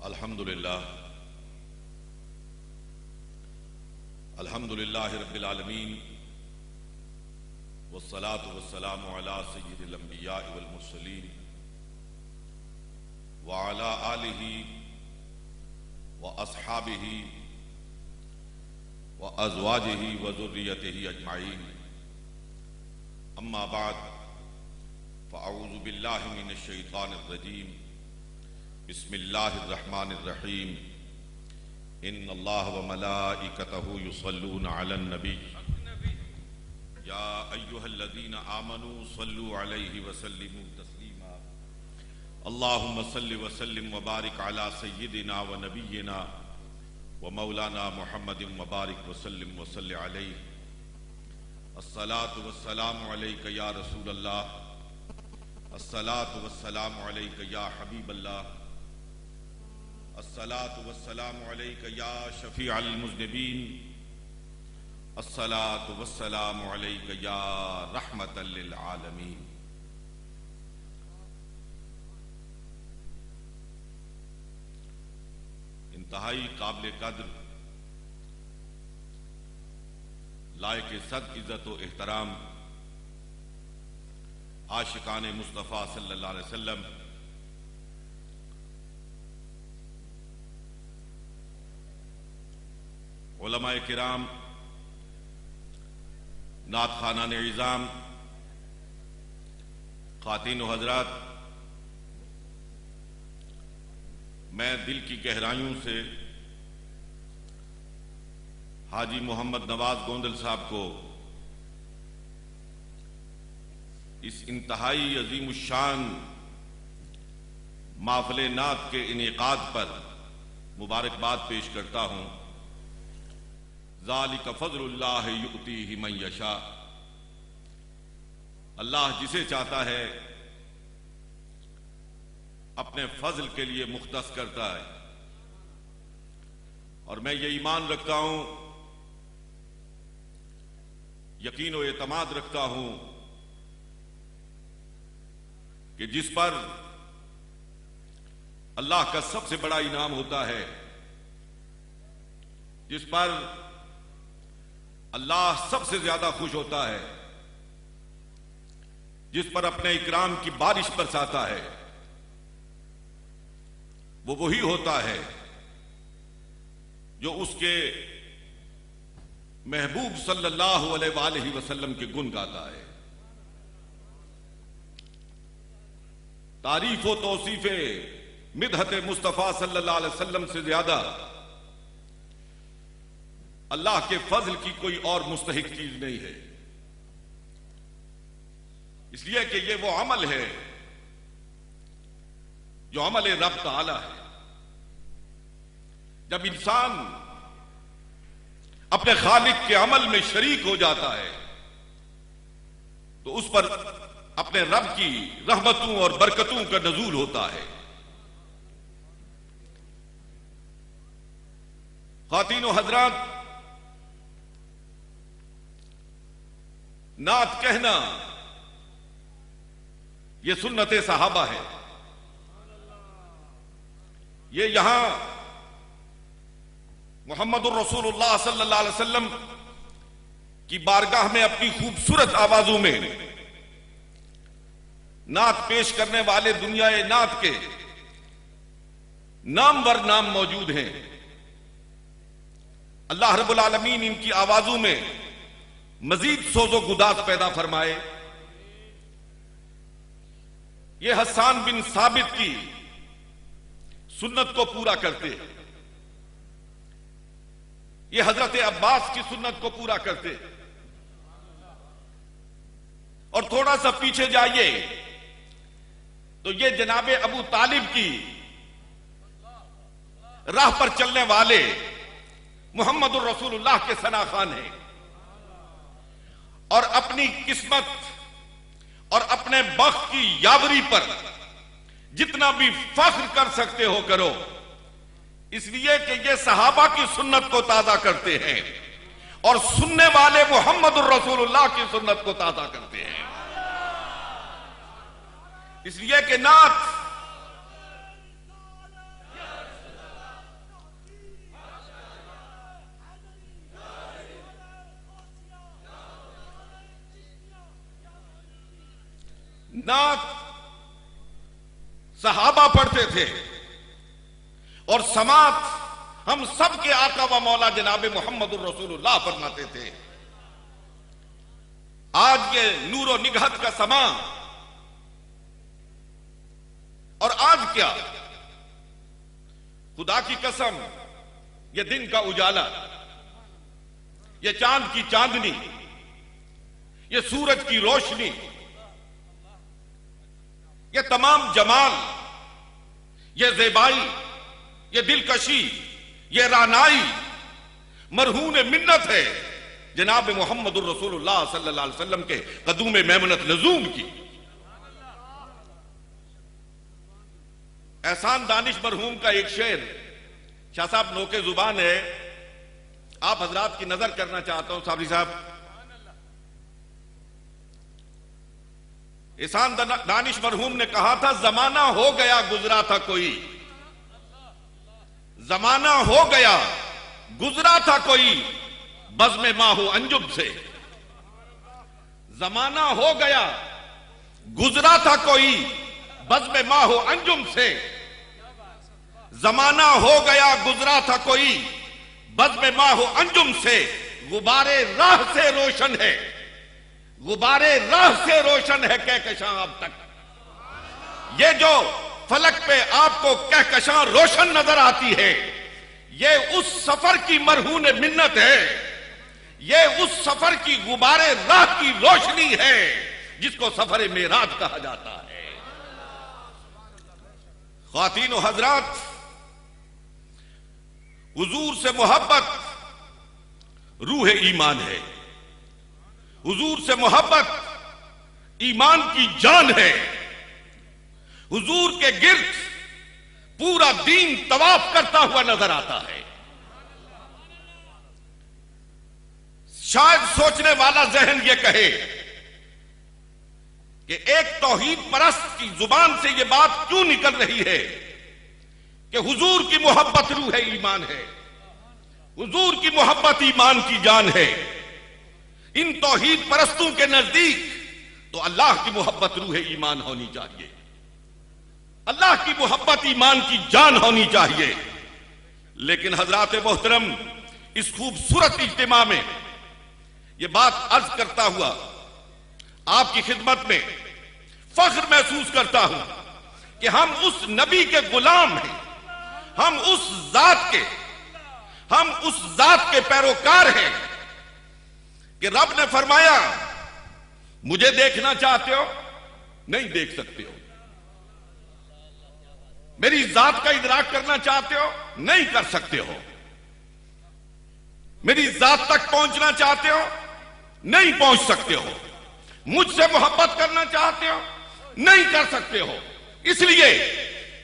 अल्हम्दुलिल्लाह रब्बिल आलमीन वस्सलातु वस्सलामु अला सय्यिदिल अंबिया वल मुरसलीन व अला आलिहि व अस्हाबिहि व अज़वाजिहि व ज़ुर्रियतिहि अजमाइन। अम्मा बाद फ़अऊज़ु बिल्लाहि मिनश शैतानिर रजीम। बिस्मिल्लाहिर रहमानिर रहीम। इन्नल्लाह व मलाइकतहु युसल्लूना अलन नबी या अय्युहल्लज़ीना आमनू सल्लू अलैहि व सल्लिमू तस्लीमा। अल्लाहुम्मा सल्लि व सल्लिम व बारिक अला सय्यिदिना व नबिय्यिना व मौलाना मुहम्मदिन व बारिक व सल्लिम व सल्लि अलैहि। अस्सलातु वस्सलामु अलैका या रसूलल्लाह। अस्सलातु वस्सलामु अलैका या हबीबल्लाह। अस्सलातु वस्सलामु अलैका या शफीअल मुज़निबीन। अस्सलातु वस्सलामु अलैका या रहमतल लिल आलमीन। इंतहाई काबिल कद्र, लायक सद इज्जत व एहतराम आशिकाने मुस्तफ़ा सल्लल्लाहु अलैहि वसल्लम, उलमाए किराम, नात खानान इज़ाम, ख़ातीन व हज़रात, मैं दिल की गहराइयों से हाजी मोहम्मद नवाज गोंदल साहब को इस इंतहाई अज़ीमुश्शान महफ़िल नात के इनेकाद पर मुबारकबाद पेश करता हूँ। ज़ालिका फ़ज़्लुल्लाह युअतीहि मन यशा। अल्लाह जिसे चाहता है अपने फजल के लिए मुख्तस करता है, और मैं ये ईमान रखता हूं, यकीन और एतमाद रखता हूं कि जिस पर अल्लाह का सबसे बड़ा इनाम होता है, जिस पर अल्लाह सबसे ज्यादा खुश होता है, जिस पर अपने इकराम की बारिश बरसाता है, वो वही होता है जो उसके महबूब सल्लल्लाहु अलैहि वसल्लम के गुण गाता है। तारीफ व तौसीफे मिदहत मुस्तफा सल्लल्लाहु अलैहि वसल्लम से ज्यादा अल्लाह के फजल की कोई और मुस्तहिक चीज नहीं है। इसलिए कि ये वो अमल है जो अमल रब ताला है। जब इंसान अपने खालिक के अमल में शरीक हो जाता है तो उस पर अपने रब की रहमतों और बरकतों का नज़ूल होता है। ख़ातीनो हज़रात, नात कहना यह सुन्नत सहाबा है। ये यहां मुहम्मदुर रसूलुल्लाह सल्लल्लाहु अलैहि वसल्लम की बारगाह में अपनी खूबसूरत आवाजों में नात पेश करने वाले दुनिया नात के नामवर नाम मौजूद हैं। अल्लाह रब्बुल आलमीन इनकी आवाजों में मजीद सोजो गुदास पैदा फरमाए। ये हसन बिन साबित की सुन्नत को पूरा करते, ये हजरत अब्बास की सुन्नत को पूरा करते। और थोड़ा सा पीछे जाइए तो ये जनाबे अबू तालिब की राह पर चलने वाले मुहम्मदुर रसूलुल्लाह के सना खान हैं। और अपनी किस्मत और अपने बख्त की यावरी पर जितना भी फख्र कर सकते हो करो, इसलिए कि ये सहाबा की सुन्नत को ताजा करते हैं और सुनने वाले मुहम्मदुर रसूलुल्लाह की सुन्नत को ताजा करते हैं। इसलिए कि नात नात सहाबा पढ़ते थे और समात हम सब के आका व मौला जनाब मोहम्मदुर रसूलुल्लाह फरमाते थे। आज ये नूरो निगहत का समा, और आज क्या, खुदा की कसम, ये दिन का उजाला, ये चांद की चांदनी, ये सूरज की रोशनी, ये तमाम जमाल, ये ज़ेबाई, ये दिलकशी, ये रानाई मरहून मिन्नत है जनाब मोहम्मदुर रसूलुल्लाह सल्लल्लाहु अलैहि वसल्लम के कदूम मेमनत लजूम की। एहसान दानिश मरहूम का एक शेर शाह साहब नोके जुबान है, आप हजरात की नजर करना चाहता हूं। साबरी साहब, एहसान दानिश मरहूम ने कहा था, जमाना हो गया गुजरा था कोई, जमाना हो गया गुजरा था कोई बज़्म माहू अंजुम से। जमाना हो गया गुजरा था कोई बज़्म माहू अंजुम से। जमाना हो गया गुजरा था कोई बज़्म माहू अंजुम से। गुबारे राह से रोशन है, गुबारे राह से रोशन है कहकशां अब तक। ये जो फलक पे आपको कहकशां रोशन नजर आती है, ये उस सफर की मरहून मिन्नत है, ये उस सफर की गुबारे राह की रोशनी है जिसको सफर मेराज कहा जाता है। ख्वातीन व हजरात, हुजूर से मोहब्बत रूह ईमान है, हुजूर से मोहब्बत ईमान की जान है। हुजूर के गिर्द पूरा दीन तवाफ करता हुआ नजर आता है। शायद सोचने वाला जहन यह कहे कि एक तौहीद परस्त की जुबान से यह बात क्यों निकल रही है कि हुजूर की मोहब्बत रूह है, ईमान है, हुजूर की मोहब्बत ईमान की जान है। इन तौहीद परस्तों के नजदीक तो अल्लाह की मोहब्बत रूह ईमान होनी चाहिए, अल्लाह की मोहब्बत ईमान की जान होनी चाहिए। लेकिन हजरात मोहतरम, इस खूबसूरत इज्तिमा में यह बात अर्ज करता हुआ आपकी खिदमत में फख्र महसूस करता हूं कि हम उस नबी के गुलाम हैं, हम उस जात के पैरोकार हैं कि रब ने फरमाया, मुझे देखना चाहते हो, नहीं देख सकते हो। मेरी जात का इदराक करना चाहते हो, नहीं कर सकते हो। मेरी जात तक पहुंचना चाहते हो, नहीं पहुंच सकते हो। मुझसे मोहब्बत करना चाहते हो, नहीं कर सकते हो। इसलिए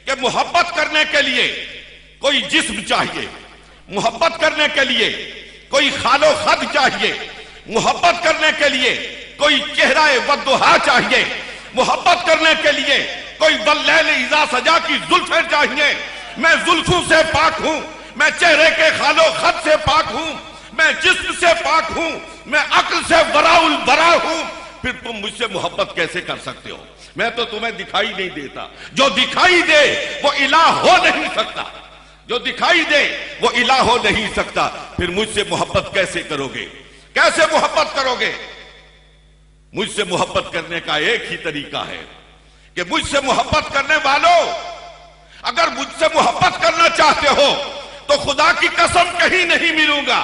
कि मोहब्बत करने के लिए कोई जिस्म चाहिए, मोहब्बत करने के लिए कोई खालो खद चाहिए, मोहब्बत करने के लिए कोई चेहरा वद्दुहा चाहिए, मोहब्बत करने के लिए कोई वल्लैल इज़ा सजा की जुल्फें चाहिए। मैं जुल्फों से पाक हूं, मैं चेहरे के खालो खद से पाक हूं, मैं जिस्म से पाक हूं, मैं अक्ल से बराउल बरा हूं। फिर तुम मुझसे मोहब्बत कैसे कर सकते हो? मैं तो तुम्हें दिखाई नहीं देता। जो दिखाई दे वो इलाह हो नहीं सकता, जो दिखाई दे वो इलाह हो नहीं सकता। फिर मुझसे मोहब्बत कैसे करोगे? कैसे मोहब्बत करोगे? मुझसे मोहब्बत करने का एक ही तरीका है कि मुझसे मोहब्बत करने वालों, अगर मुझसे मोहब्बत करना चाहते हो तो खुदा की कसम कहीं नहीं मिलूंगा।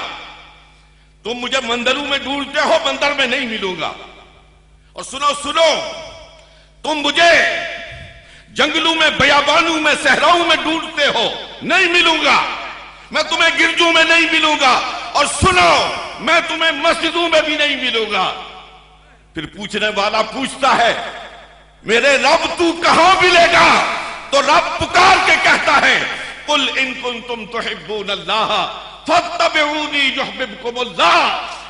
तुम मुझे मंदिरों में ढूंढते हो, मंदिर में नहीं मिलूंगा। और सुनो सुनो, तुम मुझे जंगलों में, बयाबानों में, सहराओं में ढूंढते हो, नहीं मिलूंगा। मैं तुम्हें गिरजों में नहीं मिलूंगा। और सुनो, मैं तुम्हें मस्जिदों में भी नहीं मिलूंगा। फिर पूछने वाला पूछता है, मेरे रब तू कहां मिलेगा? तो रब पुकार के कहता है, कुल इन कुंतुम तुहिब्बून अल्लाह फत्तबिऊनी युहिब्बुकुमुल्लाह।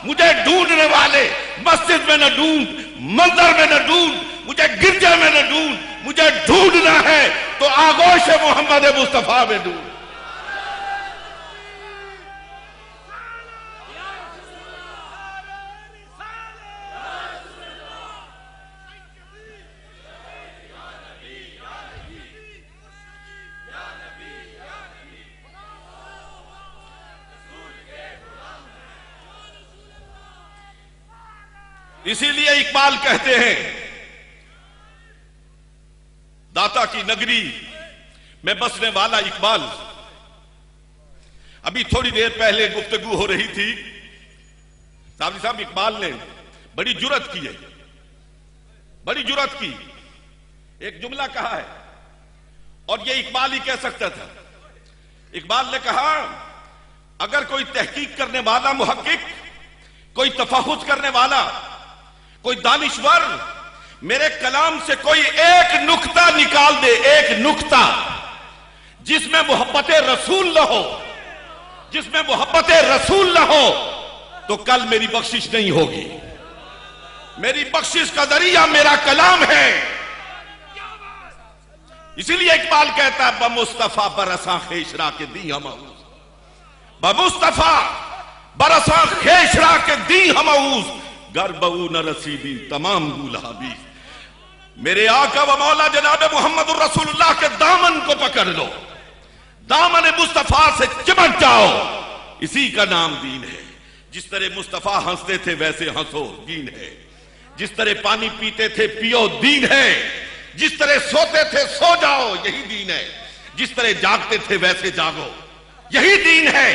मुझे ढूंढने वाले मस्जिद में न ढूंढ, मंदिर में न ढूंढ, मुझे गिरजे में न ढूंढ, मुझे ढूंढना है तो आगोश मोहम्मद मुस्तफा में ढूंढ। इसीलिए इकबाल कहते हैं, दाता की नगरी में बसने वाला इकबाल। अभी थोड़ी देर पहले गुफ्तगू हो रही थी, साहब इकबाल ने बड़ी जुर्रत की है, बड़ी जुर्रत की, एक जुमला कहा है और ये इकबाल ही कह सकता था। इकबाल ने कहा, अगर कोई तहकीक करने वाला मुहक्किक, कोई तफहुस करने वाला, कोई दानिश्वर मेरे कलाम से कोई एक नुक्ता निकाल दे, एक नुक्ता जिसमें मोहब्बत रसूल न हो, जिसमें मोहब्बत रसूल न हो, तो कल मेरी बख्शिश नहीं होगी। मेरी बख्शिश का जरिया मेरा कलाम है। इसीलिए इकबाल कहता है, बमुस्तफा बरसा खेशरा के दी हम, बमुस्तफा बरसा खेशरा के दी हम, गर्बऊ न रसीदी तमाम गुलाबी। मेरे आका व मौला जनाब मोहम्मद रसूलुल्लाह के दामन को पकड़ लो, दामन मुस्तफा से चिपट जाओ, इसी का नाम दीन है। जिस तरह मुस्तफा हंसते थे वैसे हंसो, दीन है। जिस तरह पानी पीते थे पियो, दीन है। जिस तरह सोते थे सो जाओ, यही दीन है। जिस तरह जागते थे वैसे जागो, यही दीन है।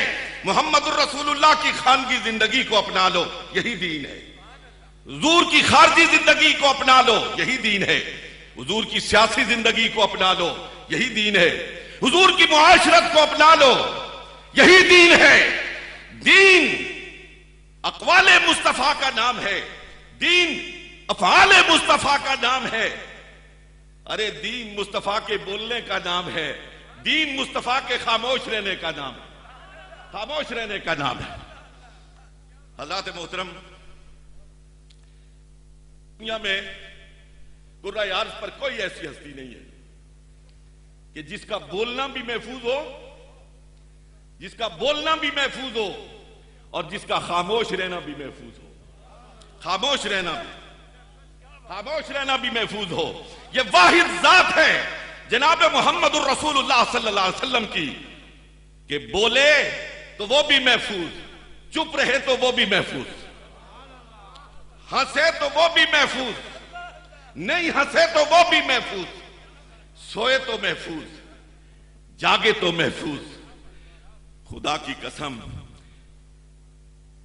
मोहम्मद रसूलुल्लाह की खानगी जिंदगी को अपना लो, यही दीन है। हुजूर की खारजी जिंदगी को अपना लो, यही दीन है। हुजूर की सियासी जिंदगी को अपना लो, यही दीन है। हुजूर की मुआशरत को अपना लो, यही दीन है। दीन अक़वाले मुस्तफा का नाम है, दीन अफ़आले मुस्तफा का नाम है। अरे दीन मुस्तफा के बोलने का नाम है, दीन मुस्तफा के खामोश रहने का नाम है, खामोश रहने का नाम है। हज़रात मोहतरम, दुनिया में कुर्राए अर्ज़ पर कोई ऐसी हस्ती नहीं है कि जिसका बोलना भी महफूज हो, जिसका बोलना भी महफूज हो और जिसका खामोश रहना भी महफूज हो। खामोश रहना भी, खामोश रहना भी महफूज हो। यह वाहिद जात है जनाब मोहम्मद रसूलुल्लाह सल्लल्लाहु अलैहि वसल्लम की, कि बोले तो वो भी महफूज, चुप रहे तो वो भी महफूज, हंसे तो वो भी महफूज, नहीं हंसे तो वो भी महफूज, सोए तो महफूज, जागे तो महफूज। खुदा की कसम,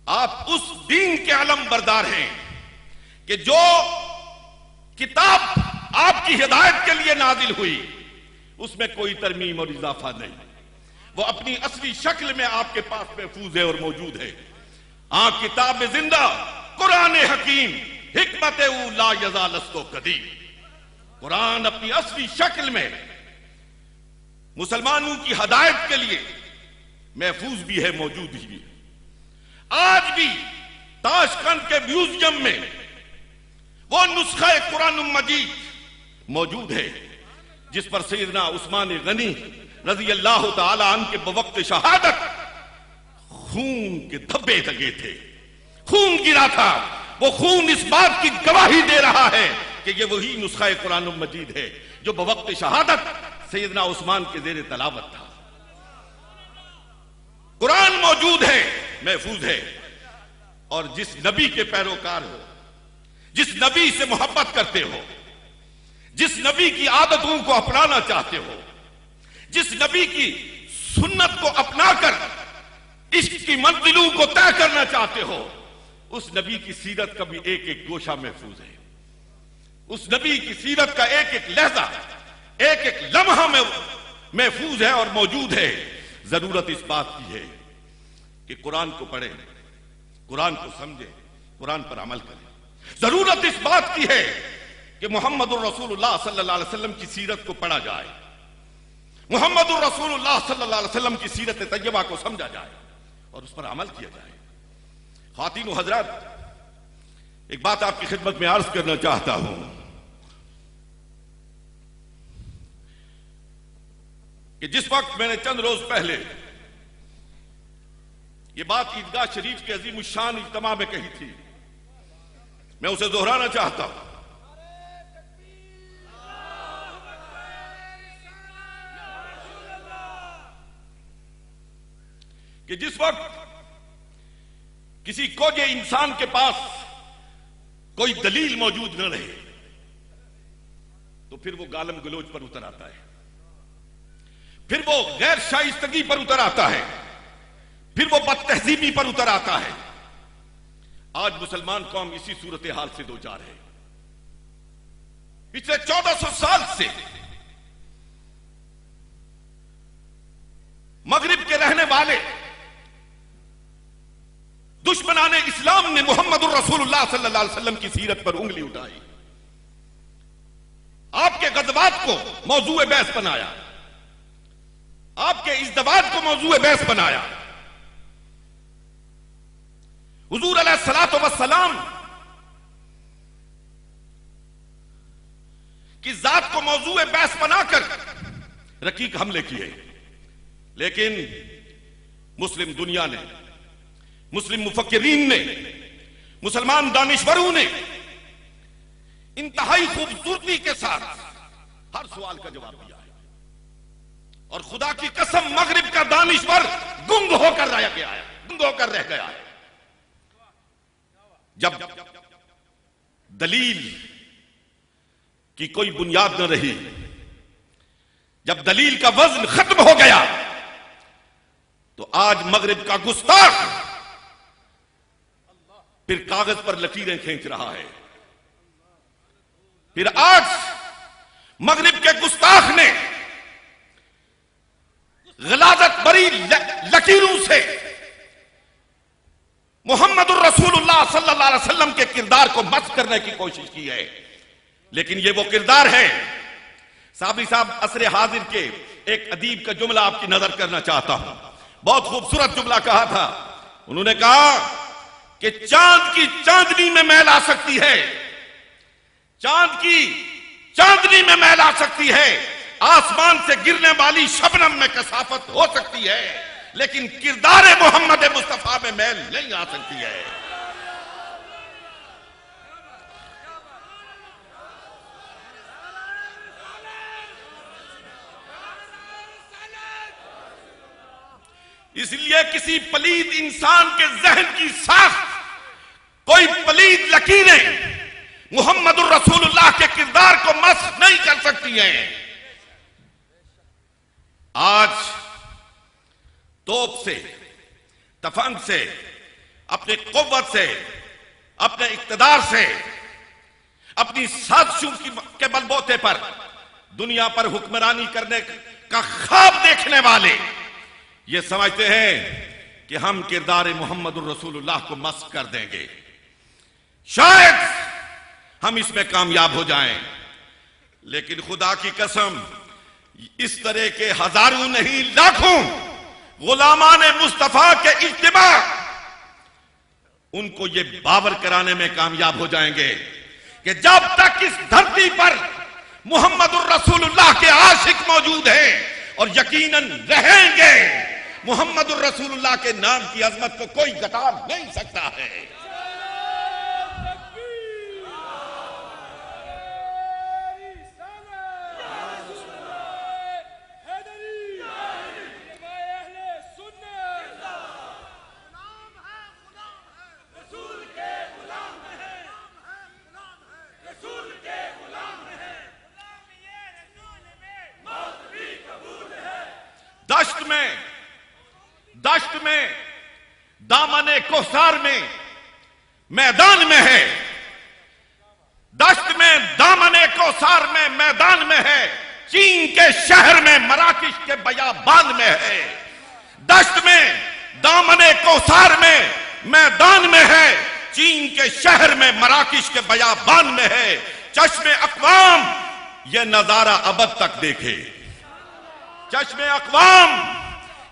आप उस दीन के अलम बरदार हैं कि जो किताब आपकी हिदायत के लिए नाजिल हुई उसमें कोई तरमीम और इजाफा नहीं, वो अपनी असली शक्ल में आपके पास महफूज है और मौजूद है। किताब में जिंदा कुरान हकीम हिकमत ला यज़ालस्तो कदीम। कुरान अपनी असली शक्ल में मुसलमानों की हदायत के लिए महफूज भी है, मौजूद भी है। आज भी ताशकंद के म्यूजियम में वो नुस्खा कुरान मजीद मौजूद है जिस पर सैयदना उस्मान गनी रजी अल्लाह तआला अन्हु के बवक्त शहादत खून के धब्बे लगे थे, खून गिरा था। वो खून इस बात की गवाही दे रहा है कि ये वही नुस्खा कुरान मजीद है जो बवक्त शहादत सैयदना उस्मान के ज़ेरे तलावत था। कुरान मौजूद है, महफूज है। और जिस नबी के पैरोकार हो, जिस नबी से मोहब्बत करते हो, जिस नबी की आदतों को अपनाना चाहते हो, जिस नबी की सुन्नत को अपनाकर इश्क की मंजिलों को तय करना चाहते हो, उस नबी की सीरत का भी एक एक गोशा महफूज है। उस नबी की सीरत का एक एक लहजा, एक एक लम्हा में महफूज है और मौजूद है। जरूरत इस बात की है कि कुरान को पढ़ें, कुरान को समझें, कुरान पर अमल करें। जरूरत इस बात की है कि मोहम्मद रसूलुल्लाह सल्लल्लाहु अलैहि वसल्लम की सीरत को पढ़ा जाए, मोहम्मद रसूलुल्लाह सल्लल्लाहु अलैहि वसल्लम की सीरत तैयबा को समझा जाए और उस पर अमल किया जाए। ख़वातीन व हज़रात, एक बात आपकी खिदमत में अर्ज करना चाहता हूं कि जिस वक्त मैंने चंद रोज पहले ये बात ईदगाह शरीफ के अजीम शान इज्तिमा में कही थी, मैं उसे दोहराना चाहता हूं। कि जिस वक्त किसी कोजे इंसान के पास कोई दलील मौजूद न रहे तो फिर वो गालम गलोच पर उतर आता है, फिर वो गैर शाइस्तगी पर उतर आता है, फिर वो बदतहजीबी पर उतर आता है। आज मुसलमान कौम इसी सूरत हाल से दो चार है। पिछले 1400 साल से मगरिब के रहने वाले दुश्मनाने इस्लाम ने मुहम्मदुर रसूलुल्लाह सल्लल्लाहु अलैहि वसल्लम की सीरत पर उंगली उठाई, आपके गज़वात को मौजूए बहस बनाया, आपके इज़्दवाज को मौजूए बहस बनाया। हुजूर अलैहिस्सलातु वस्सलाम की जात को मौजूए बहस बनाकर रकीक हमले किए, लेकिन मुस्लिम दुनिया ने, मुस्लिम मुफक्किरीन ने, मुसलमान दानिश्वरों ने इंतहाई खूबसूरती के साथ हर सवाल का जवाब दिया है। और खुदा की कसम मगरिब का दानिश्वर गुंग होकर रह गया है, गुंग होकर रह गया है। जब दलील की कोई बुनियाद न रही, जब दलील का वजन खत्म हो गया, तो आज मगरिब का गुस्ताख फिर कागज पर लकीरें खींच रहा है। फिर आज मगरिब के गुस्ताख ने गलाजत बरी लकीरों से मुहम्मदुर रसूलुल्लाह सल्लल्लाहु अलैहि वसल्लम के किरदार को मस्ख करने की कोशिश की है, लेकिन ये वो किरदार है। साबरी साहब असरे हाजिर के एक अदीब का जुमला आपकी नजर करना चाहता हूं। बहुत खूबसूरत जुमला कहा था। उन्होंने कहा कि चांद की चांदनी में मैल आ सकती है, चांद की चांदनी में मैल आ सकती है, आसमान से गिरने वाली शबनम में कसाफत हो सकती है, लेकिन किरदार मोहम्मद मुस्तफा में मैल नहीं आ सकती है। इसलिए किसी पलीद इंसान के जहन की साख्त, कोई पलीद लकीरें मुहम्मदुर रसूलुल्लाह के किरदार को मस्ख नहीं कर सकती हैं। आज तोप से, तफंग से, अपनी कुव्वत से, अपने इक्तदार से, अपनी साजिशों के बलबूते पर दुनिया पर हुक्मरानी करने का ख्वाब देखने वाले ये समझते हैं कि हम किरदार मोहम्मदुर रसूलुल्लाह को मस्ख कर देंगे, शायद हम इसमें कामयाब हो जाएं। लेकिन खुदा की कसम, इस तरह के हजारों नहीं लाखों गुलामाने मुस्तफा के इज्तिमा उनको ये बावर कराने में कामयाब हो जाएंगे कि जब तक इस धरती पर मुहम्मदुर रसूलुल्लाह के आशिक मौजूद हैं और यकीनन रहेंगे, मुहम्मदुर रसूलुल्लाह के नाम की अजमत को कोई घटा नहीं सकता है। दश्त में दामने कोसार में मैदान में है, दश्त में दामने कोसार में मैदान में है, चीन के शहर में मराकिश के बयाबान में है। दश्त में दामने कोसार में मैदान में है, चीन के शहर में मराकिश के बयाबान में है। चश्मे अक़वाम ये नजारा अबद तक देखे, चश्मे अक़वाम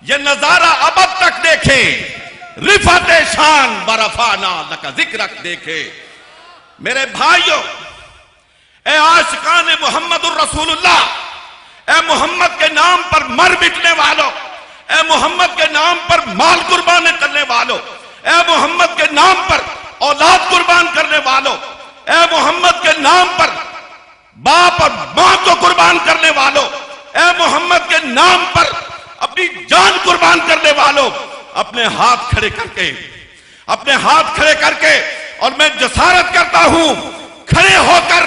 ये नजारा अबद तक देखे, रिफत शान बरफाना लका जिक्रक देखे। मेरे भाइयों, ए आशिकान मुहम्मदुर रसूलुल्लाह, ए मोहम्मद के नाम पर मर मिटने वालों, ए मोहम्मद के नाम पर माल कुर्बान करने वालों, ए मोहम्मद के नाम पर औलाद कुर्बान करने वालों, ए मोहम्मद के नाम पर बाप और मां को कुर्बान करने वालों, ए मोहम्मद के नाम पर अपनी जान कुर्बान करने वालों, अपने हाथ खड़े करके और मैं जसारत करता हूं, खड़े होकर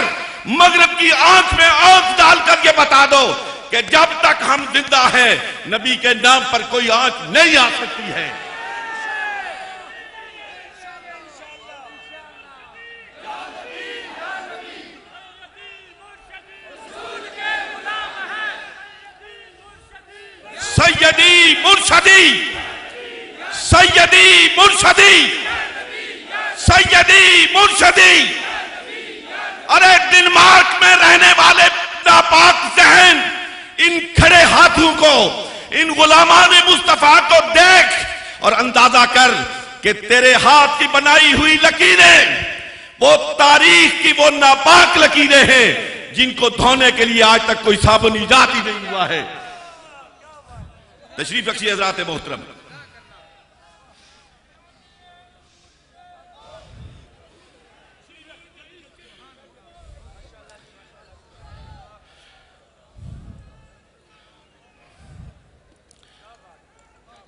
मगरिब की आंख में आंख डालकर ये बता दो कि जब तक हम जिंदा हैं नबी के नाम पर कोई आंच नहीं आ सकती है। सैयदी मुर्शदी, सैयदी मुर्शदी, सैयदी मुर्शदी। अरे डेनमार्क में रहने वाले नापाक जहन, इन खड़े हाथों को, इन गुलामान मुस्तफा को देख और अंदाजा कर कि तेरे हाथ की बनाई हुई लकीरें वो तारीख की वो नापाक लकीरें हैं जिनको धोने के लिए आज तक कोई साबुन ईजाद ही नहीं हुआ है। तशरीफ रखिए हज़रात मोहतरम।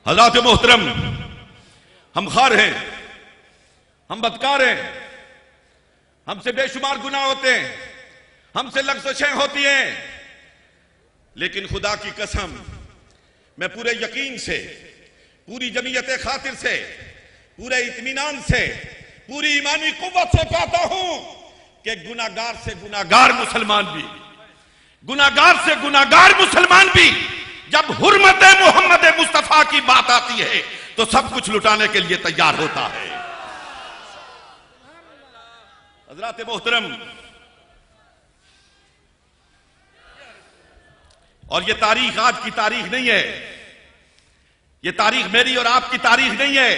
हज़रात मोहतरम, हम खार हैं, हम बदकार हैं, हमसे बेशुमार गुनाह होते हैं, हमसे लग़्ज़शें होती हैं, लेकिन खुदा की कसम मैं पूरे यकीन से, पूरी जमीयत खातिर से, पूरे इत्मीनान से, पूरी ईमानी कुव्वत से कहता हूं कि गुनाहगार से गुनाहगार मुसलमान भी, गुनाहगार से गुनाहगार मुसलमान भी जब हुर्मत मोहम्मद मुस्तफा की बात आती है तो सब कुछ लुटाने के लिए तैयार होता है। हज़रात मोहतरम, और ये तारीख आज की तारीख नहीं है, ये तारीख मेरी और आपकी तारीख नहीं है,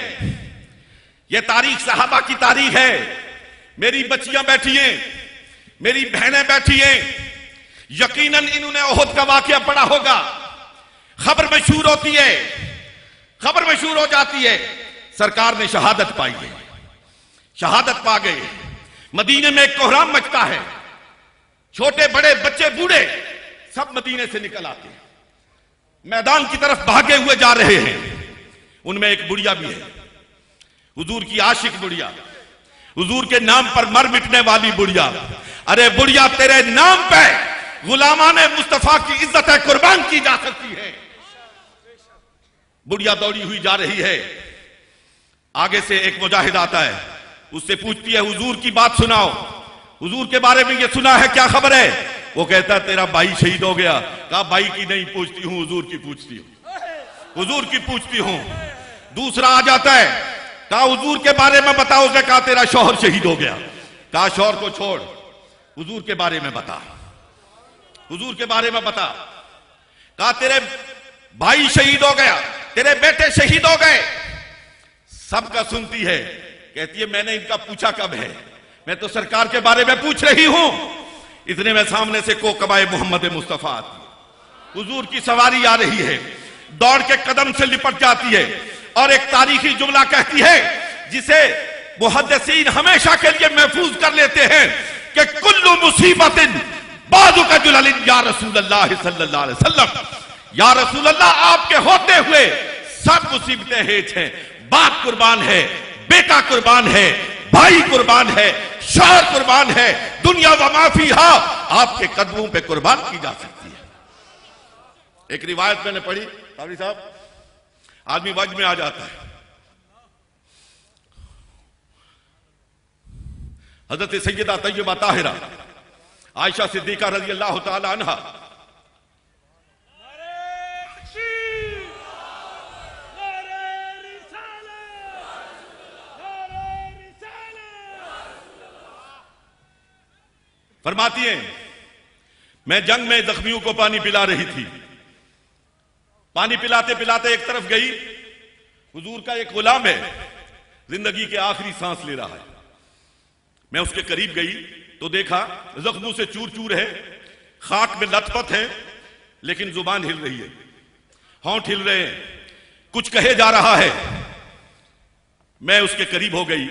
ये तारीख सहाबा की तारीख है। मेरी बच्चियां बैठी हैं, मेरी बहनें बैठी हैं, यकीनन इन्होंने ओहद का वाकया पढ़ा होगा। खबर मशहूर होती है, खबर मशहूर हो जाती है, सरकार ने शहादत पाई है, शहादत पा गए। मदीने में एक कोहराम मचता है, छोटे बड़े बच्चे बूढ़े सब मदीने से निकल आते हैं, मैदान की तरफ भागे हुए जा रहे हैं। उनमें एक बुढ़िया भी है, हुजूर की आशिक बुढ़िया, हुजूर के नाम पर मर मिटने वाली बुढ़िया। अरे बुढ़िया, तेरे नाम पे गुलामाने मुस्तफा की इज्जत कुर्बान की जा सकती है। बुढ़िया दौड़ी हुई जा रही है, आगे से एक मुजाहिद आता है, उससे पूछती है हुजूर की बात सुनाओ, हुजूर के बारे में ये सुना है, क्या खबर है? वो कहता है तेरा भाई शहीद हो गया। कहा भाई की नहीं पूछती हूं, हुजूर की पूछती हूं, हुजूर की पूछती हूं। दूसरा आ जाता है, कहा हुजूर के बारे में बताओ। उसने कहा तेरा शौहर शहीद हो गया। कहा शौहर को छोड़, हुजूर के बारे में बता, हुजूर के बारे में बता। कहा तेरे भाई शहीद हो गया, तेरे बेटे शहीद हो गए। सबका सुनती है, कहती है मैंने इनका पूछा कब है, मैं तो सरकार के बारे में पूछ रही हूं। इतने में सामने से कोकबाए मोहम्मद मुस्तफा आती है, हुजूर की सवारी आ रही है, दौड़ के कदम से लिपट जाती है और एक तारीखी जुमला कहती है जिसे मुहद्दिसीन हमेशा के लिए महफूज कर लेते हैं कि कुल्लु मुसीबतिन बादु का जुलालिन या रसूलल्लाह सल्लल्लाहु अलैहि वसल्लम। या रसूलल्लाह, आपके होते हुए सब मुसीबतें हेज हैं। बाप कुर्बान है, बेटा कुर्बान है, भाई कुर्बान है, शौहर कुर्बान है, दुनिया व माफी हा आपके कदमों पे कुर्बान की जा सकती है। एक रिवायत मैंने पढ़ी, काजी साहब, आदमी वज में आ जाता है, हजरत सैयदा तय्यबा ताहिरा आयशा सिद्दीका रज़ी अल्लाह तआला अन्हा फरमाती हैं, मैं जंग में जख्मियों को पानी पिला रही थी। पानी पिलाते पिलाते एक तरफ गई, हुजूर का एक गुलाम है, जिंदगी के आखिरी सांस ले रहा है। मैं उसके करीब गई तो देखा जख्मों से चूर चूर है, खाक में लथपथ है, लेकिन जुबान हिल रही है, होंठ हिल रहे हैं, कुछ कहे जा रहा है। मैं उसके करीब हो गई,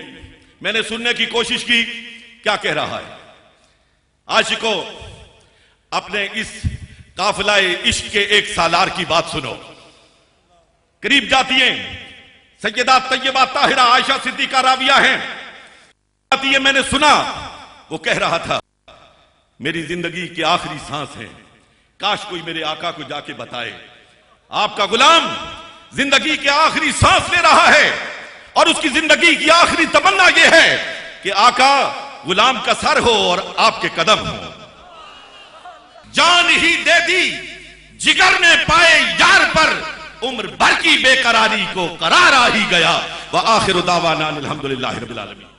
मैंने सुनने की कोशिश की क्या कह रहा है। आशिको, अपने इस काफिलाए इश्क के एक सालार की बात सुनो। करीब जाती हैं, सैयदा तय्यबा ताहिरा आयशा सिद्दीका राविया हैं, दिए मैंने सुना, वो कह रहा था मेरी जिंदगी की आखिरी सांस है, काश कोई मेरे आका को जाके बताए आपका गुलाम जिंदगी के आखिरी सांस ले रहा है और उसकी जिंदगी की आखिरी तमन्ना यह है कि आका गुलाम का सर हो और आपके कदम हो। जान ही दे दी जिगर ने पाए यार पर, उम्र भर की बेकरारी को करार आ ही गया। व आखिर दावाना अल्हम्दुलिल्लाहि रब्बिल आलमीन।